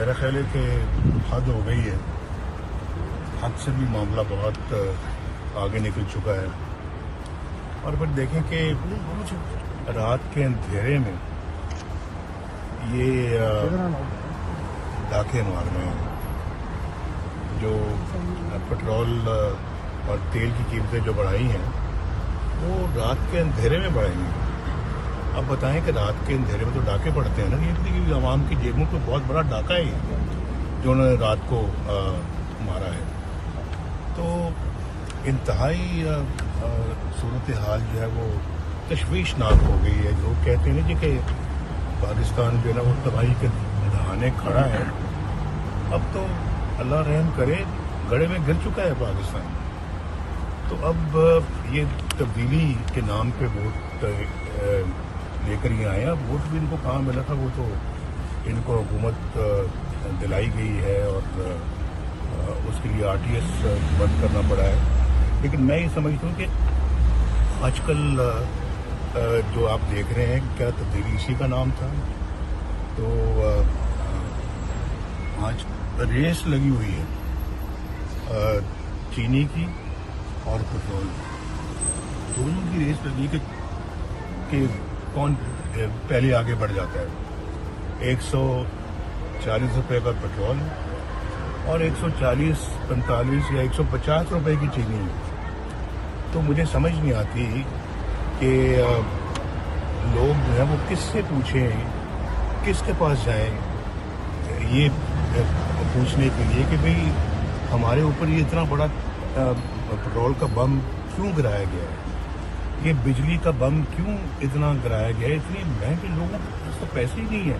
मेरा ख्याल है कि हद हो गई है, हद से भी मामला बहुत आगे निकल चुका है। और फिर देखें कि रात के अंधेरे में ये डाके मार रहे हैं। जो पेट्रोल और तेल की कीमतें जो बढ़ाई हैं वो रात के अंधेरे में बढ़ाएंगी। अब बताएं कि रात के अंधेरे में तो डाके पड़ते हैं ना, ये आवाम की जेबों पे बहुत बड़ा डाका है जो उन्होंने रात को मारा है। तो इंतहाई सूरत हाल जो है वो तशवीशनाक हो गई है। लोग कहते हैं ना जी कि पाकिस्तान जो है ना वो तबाही के दहाने खड़ा है। अब तो अल्लाह रहम करे, गड़े में गिर चुका है पाकिस्तान। तो अब ये तब्दीली के नाम पे वोट लेकर ये आए। अब वोट भी इनको कहाँ मिला था, वो तो इनको हुकूमत दिलाई गई है और उसके लिए आरटीएस बंद करना पड़ा है। लेकिन मैं ये समझता हूँ कि आजकल जो आप देख रहे हैं क्या तब्दीली इसी का नाम था। तो आज रेस लगी हुई है चीनी की और पेट्रोल, दोनों की रेस लगी कि कौन पहले आगे बढ़ जाता है। 140 रुपये का पेट्रोल और 140, 45 या 150 रुपये की चीनी है। तो मुझे समझ नहीं आती कि लोग जो है वो किससे पूछें, किसके पास जाएं ये पूछने के लिए कि भाई हमारे ऊपर ये इतना बड़ा पेट्रोल का बम क्यों गिराया गया है, ये बिजली का बम क्यों इतना गिराया गया है। इतनी महंगे, लोगों के पास तो पैसे ही नहीं है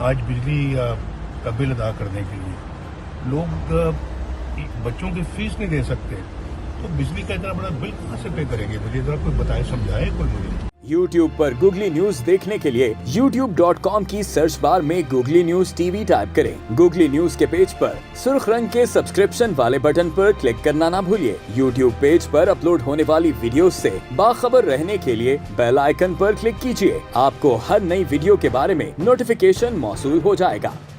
आज बिजली का बिल अदा करने के लिए। लोग बच्चों की फीस नहीं दे सकते, तो बिजली का इतना बड़ा बिल कहाँ से पे करेंगे। मुझे जरा कोई बताए, समझाए कोई मुझे। YouTube पर गूगली न्यूज देखने के लिए youtube.com की सर्च बार में गूगली न्यूज टीवी टाइप करें। गूगली न्यूज के पेज पर सुर्ख रंग के सब्सक्रिप्शन वाले बटन पर क्लिक करना ना भूलिए। YouTube पेज पर अपलोड होने वाली वीडियोस से बाखबर रहने के लिए बेल आइकन पर क्लिक कीजिए। आपको हर नई वीडियो के बारे में नोटिफिकेशन मौसूल हो जाएगा।